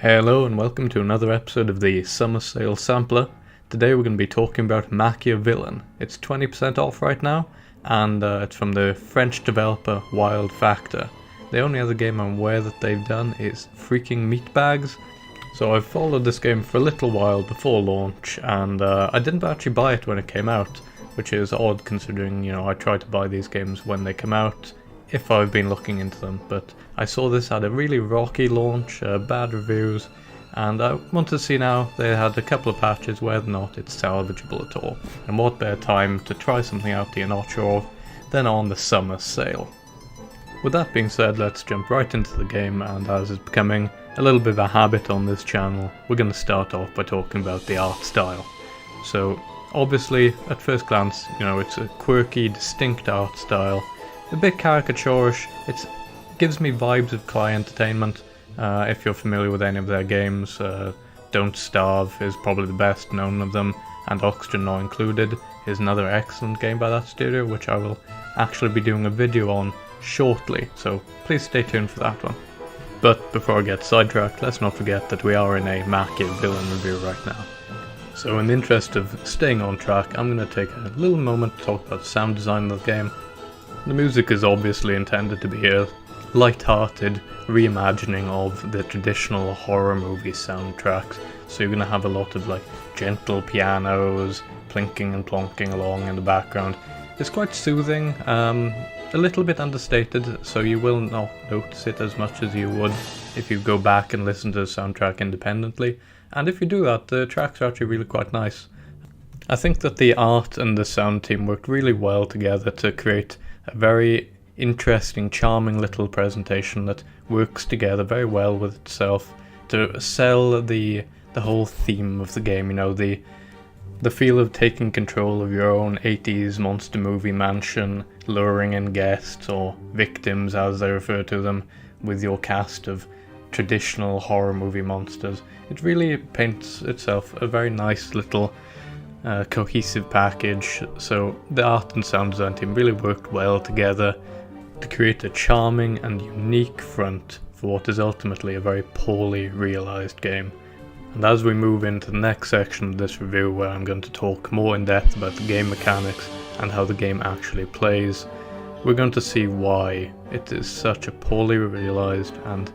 Hello and welcome to another episode of the Summer Sale Sampler. Today we're going to be talking about Machiavillain. It's 20% off right now, and it's from the French developer Wild Factor. The only other game I'm aware that they've done is freaking Meatbags. So I've followed this game for a little while before launch, and I didn't actually buy it when it came out, which is odd considering, I try to buy these games when they come out, if I've been looking into them, but I saw this had a really rocky launch, bad reviews, and I want to see now they had a couple of patches whether or not it's salvageable at all, and what better time to try something out that you're not sure of than on the summer sale. With that being said, let's jump right into the game, and as is becoming a little bit of a habit on this channel, we're going to start off by talking about the art style. So obviously at first glance, it's a quirky, distinct art style, a bit caricaturish. It gives me vibes of Cry Entertainment. If you're familiar with any of their games, Don't Starve is probably the best known of them, and Oxygen Not Included is another excellent game by that studio, which I will actually be doing a video on shortly, so please stay tuned for that one. But before I get sidetracked, let's not forget that we are in a Machiavillain review right now. So in the interest of staying on track, I'm going to take a little moment to talk about the sound design of the game. The music is obviously intended to be a light-hearted reimagining of the traditional horror movie soundtracks, so you're going to have a lot of gentle pianos plinking and plonking along in the background. It's quite soothing, a little bit understated, so you will not notice it as much as you would if you go back and listen to the soundtrack independently, and if you do that, the tracks are actually really quite nice. I think that the art and the sound team worked really well together to create a very interesting, charming little presentation that works together very well with itself to sell the whole theme of the game, the feel of taking control of your own 80s monster movie mansion, luring in guests, or victims as they refer to them, with your cast of traditional horror movie monsters. It really paints itself a very nice little cohesive package, so the art and sound design team really worked well together to create a charming and unique front for what is ultimately a very poorly realised game. And as we move into the next section of this review, where I'm going to talk more in depth about the game mechanics and how the game actually plays, we're going to see why it is such a poorly realised, and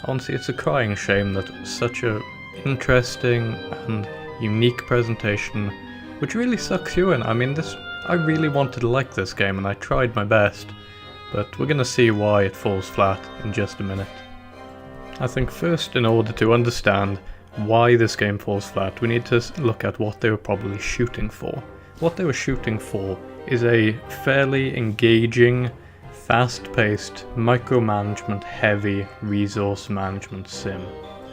honestly it's a crying shame that such a interesting and unique presentation, which really sucks you in. I really wanted to like this game and I tried my best, but we're going to see why it falls flat in just a minute. I think first, in order to understand why this game falls flat, we need to look at what they were probably shooting for. What they were shooting for is a fairly engaging, fast-paced, micromanagement-heavy resource management sim.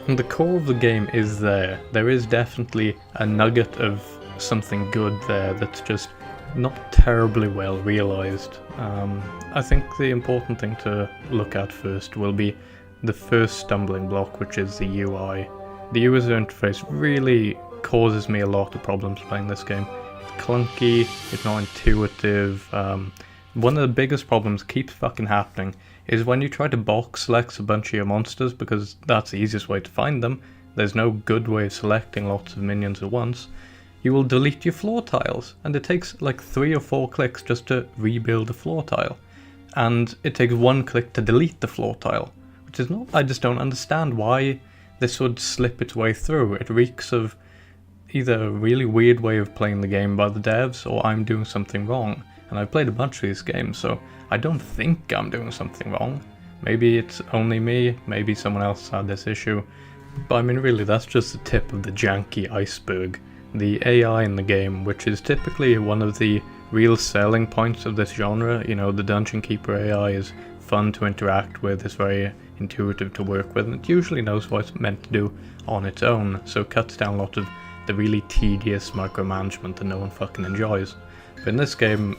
And the core of the game is there. There is definitely a nugget of something good there that's just not terribly well realised. I think the important thing to look at first will be the first stumbling block, which is the UI. The user interface really causes me a lot of problems playing this game. It's clunky, it's not intuitive. One of the biggest problems keeps fucking happening is when you try to box select a bunch of your monsters, because that's the easiest way to find them. There's no good way of selecting lots of minions at once. You will delete your floor tiles, and it takes 3 or 4 clicks just to rebuild a floor tile. And it takes 1 click to delete the floor tile, which is not, I just don't understand why this would slip its way through. It reeks of either a really weird way of playing the game by the devs, or I'm doing something wrong. And I've played a bunch of these games, so I don't think I'm doing something wrong. Maybe it's only me, maybe someone else had this issue. But really that's just the tip of the janky iceberg. The AI in the game, which is typically one of the real selling points of this genre, the Dungeon Keeper AI is fun to interact with, it's very intuitive to work with, and it usually knows what it's meant to do on its own, so it cuts down a lot of the really tedious micromanagement that no one fucking enjoys. But in this game,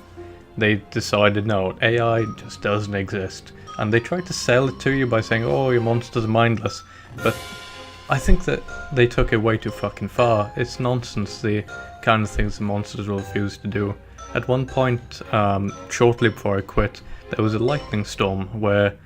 they decided no, AI just doesn't exist, and they tried to sell it to you by saying, oh, your monsters are mindless, but I think that they took it way too fucking far. It's nonsense, the kind of things the monsters will refuse to do. At one point, shortly before I quit, there was a lightning storm where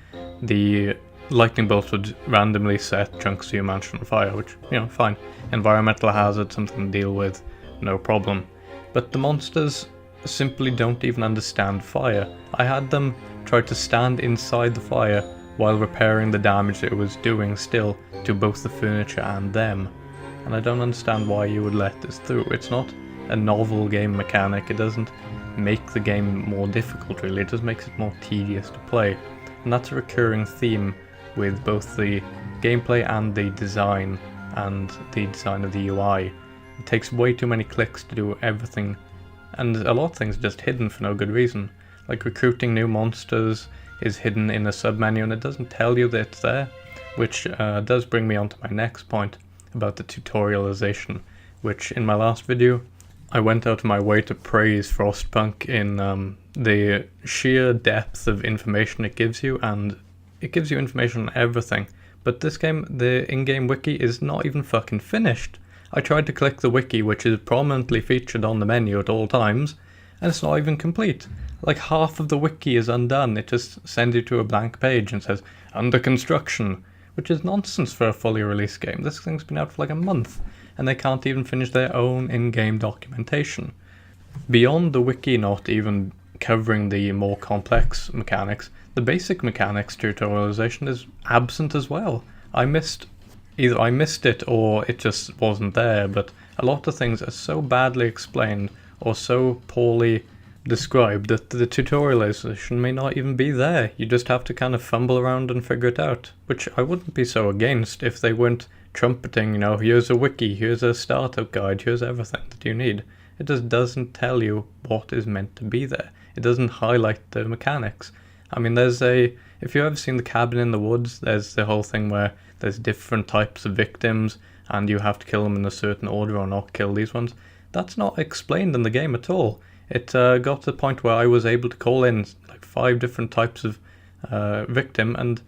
the lightning bolts would randomly set chunks of your mansion on fire, which, fine. Environmental hazard, something to deal with, no problem. But the monsters simply don't even understand fire. I had them try to stand inside the fire while repairing the damage it was doing still to both the furniture and them. And I don't understand why you would let this through. It's not a novel game mechanic, it doesn't make the game more difficult really, it just makes it more tedious to play. And that's a recurring theme with both the gameplay and the design of the UI. It takes way too many clicks to do everything, and a lot of things are just hidden for no good reason. Like recruiting new monsters is hidden in a submenu and it doesn't tell you that it's there, which does bring me on to my next point about the tutorialization, which in my last video I went out of my way to praise Frostpunk in the sheer depth of information it gives you, and it gives you information on everything. But this game, the in-game wiki is not even fucking finished. I tried to click the wiki, which is prominently featured on the menu at all times, and it's not even complete. Like half of the wiki is undone, it just sends you to a blank page and says, under construction, which is nonsense for a fully released game. This thing's been out for like a month, and they can't even finish their own in-game documentation. Beyond the wiki not even covering the more complex mechanics, the basic mechanics tutorialization is absent as well. Either I missed it or it just wasn't there, but a lot of things are so badly explained or so poorly described that the tutorialization may not even be there. You just have to kind of fumble around and figure it out, which I wouldn't be so against if they weren't trumpeting, here's a wiki, here's a startup guide, here's everything that you need. It just doesn't tell you what is meant to be there. It doesn't highlight the mechanics. I mean, if you've ever seen The Cabin in the Woods, there's the whole thing where there's different types of victims and you have to kill them in a certain order or not kill these ones. That's not explained in the game at all. It got to the point where I was able to call in like 5 different types of victim, and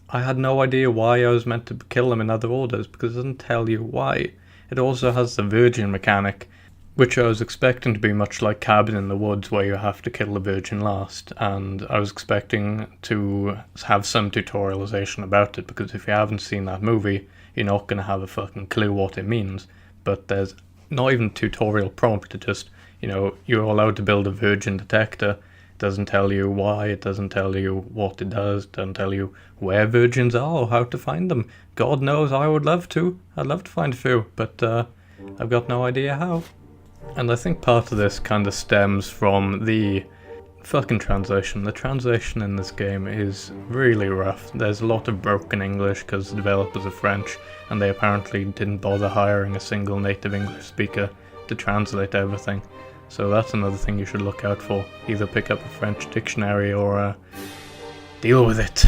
I had no idea why I was meant to kill them in other orders, because it doesn't tell you why. It also has the virgin mechanic, which I was expecting to be much like Cabin in the Woods, where you have to kill the virgin last, and I was expecting to have some tutorialization about it, because if you haven't seen that movie, you're not going to have a fucking clue what it means. But there's not even a tutorial prompt, it just, you're allowed to build a virgin detector. It doesn't tell you why, it doesn't tell you what it does, it doesn't tell you where virgins are or how to find them. God knows I would love to. I'd love to find a few, but I've got no idea how. And I think part of this kind of stems from the fucking translation. The translation in this game is really rough. There's a lot of broken English because the developers are French, and they apparently didn't bother hiring a single native English speaker to translate everything. So that's another thing you should look out for. Either pick up a French dictionary or deal with it.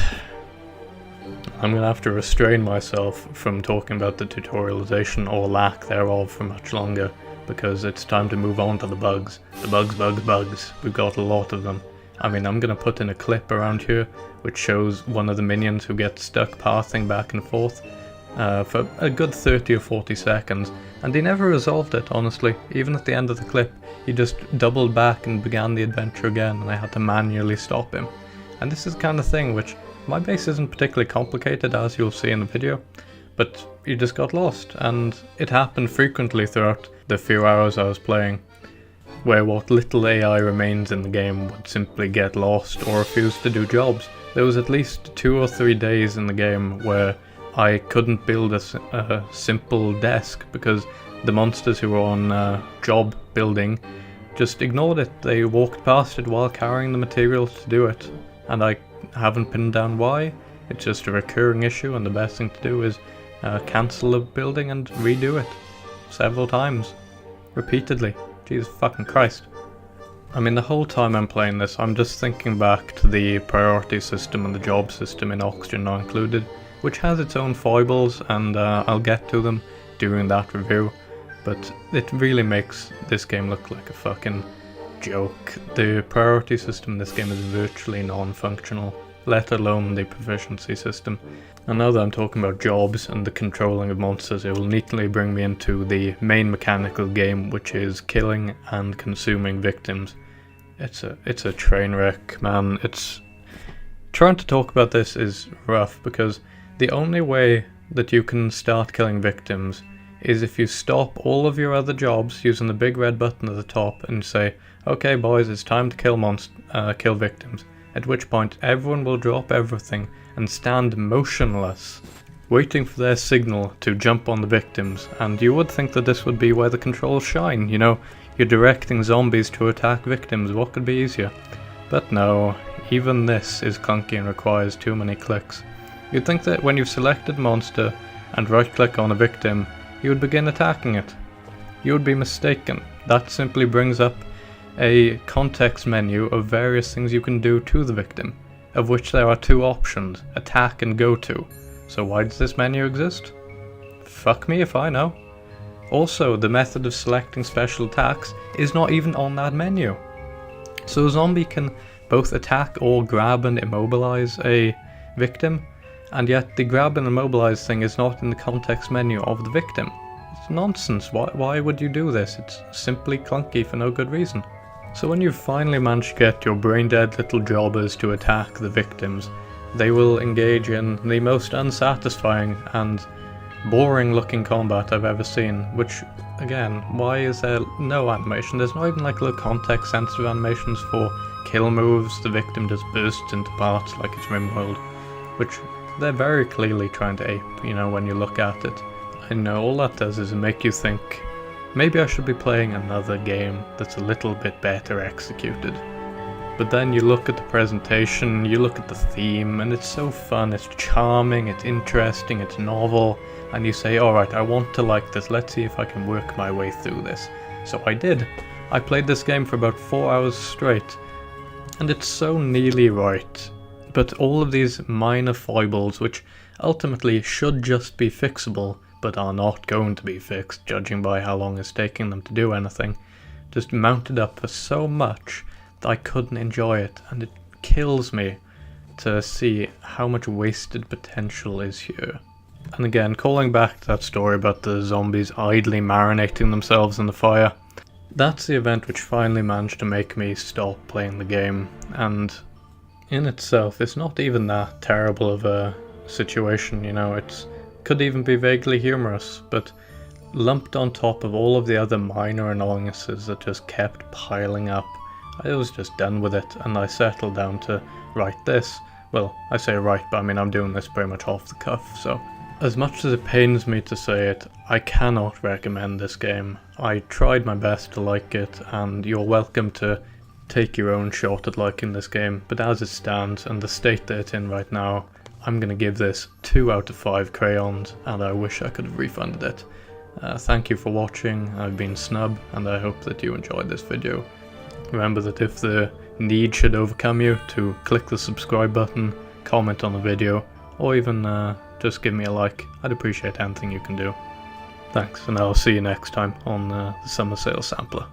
I'm going to have to restrain myself from talking about the tutorialization or lack thereof for much longer, because it's time to move on to the bugs. The bugs. We've got a lot of them. I mean, I'm going to put in a clip around here which shows one of the minions who gets stuck pathing back and forth for a good 30 or 40 seconds, and he never resolved it, honestly. Even at the end of the clip, he just doubled back and began the adventure again, and I had to manually stop him. And this is the kind of thing which, my base isn't particularly complicated, as you'll see in the video, but you just got lost, and it happened frequently throughout the few hours I was playing, where what little AI remains in the game would simply get lost or refuse to do jobs. There was at least 2 or 3 days in the game where I couldn't build a simple desk because the monsters who were on job building just ignored it. They walked past it while carrying the materials to do it, and I haven't pinned down why. It's just a recurring issue, and the best thing to do is cancel the building and redo it several times, repeatedly. Jesus fucking Christ. I mean, the whole time I'm playing this, I'm just thinking back to the priority system and the job system in Oxygen Not Included, which has its own foibles, and I'll get to them during that review, but it really makes this game look like a fucking joke. The priority system in this game is virtually non-functional, let alone the proficiency system. And now that I'm talking about jobs and the controlling of monsters, it will neatly bring me into the main mechanical game, which is killing and consuming victims. It's a train wreck, man. Trying to talk about this is rough because the only way that you can start killing victims is if you stop all of your other jobs using the big red button at the top and say, okay boys, it's time to kill victims, at which point everyone will drop everything and stand motionless, waiting for their signal to jump on the victims. And you would think that this would be where the controls shine, you know, you're directing zombies to attack victims, what could be easier? But no, even this is clunky and requires too many clicks. You'd think that when you've selected monster and right click on a victim, you would begin attacking it. You would be mistaken. That simply brings up a context menu of various things you can do to the victim, of which there are two options, attack and go to. So why does this menu exist? Fuck me if I know. Also, the method of selecting special attacks is not even on that menu. So a zombie can both attack or grab and immobilize a victim, and yet the grab and immobilize thing is not in the context menu of the victim. It's nonsense. Why would you do this? It's simply clunky for no good reason. So when you finally manage to get your brain-dead little jobbers to attack the victims, they will engage in the most unsatisfying and boring looking combat I've ever seen, which, again, why is there no animation? There's not even like little context sensitive animations for kill moves. The victim just bursts into parts like it's RimWorld, which they're very clearly trying to ape, you know, when you look at it. I know all that does is make you think, maybe I should be playing another game that's a little bit better executed. But then you look at the presentation, you look at the theme, and it's so fun, it's charming, it's interesting, it's novel, and you say, alright, I want to like this, let's see if I can work my way through this. So I did. I played this game for about 4 hours straight, and it's so nearly right. But all of these minor foibles, which ultimately should just be fixable, but are not going to be fixed, judging by how long it's taking them to do anything, just mounted up for so much that I couldn't enjoy it, and it kills me to see how much wasted potential is here. And again, calling back to that story about the zombies idly marinating themselves in the fire, that's the event which finally managed to make me stop playing the game, and in itself, it's not even that terrible of a situation, you know, it could even be vaguely humorous, but lumped on top of all of the other minor annoyances that just kept piling up, I was just done with it, and I settled down to write this. Well, I say write, but I mean I'm doing this pretty much off the cuff, so as much as it pains me to say it, I cannot recommend this game. I tried my best to like it, and you're welcome to take your own shot at liking this game, but as it stands and the state that it's in right now, I'm gonna give this 2 out of 5 crayons, and I wish I could have refunded it. Thank you for watching. I've been Snub, and I hope that you enjoyed this video. Remember that if the need should overcome you, to click the subscribe button, comment on the video, or even just give me a like. I'd appreciate anything you can do. Thanks, and I'll see you next time on the Summer Sale Sampler.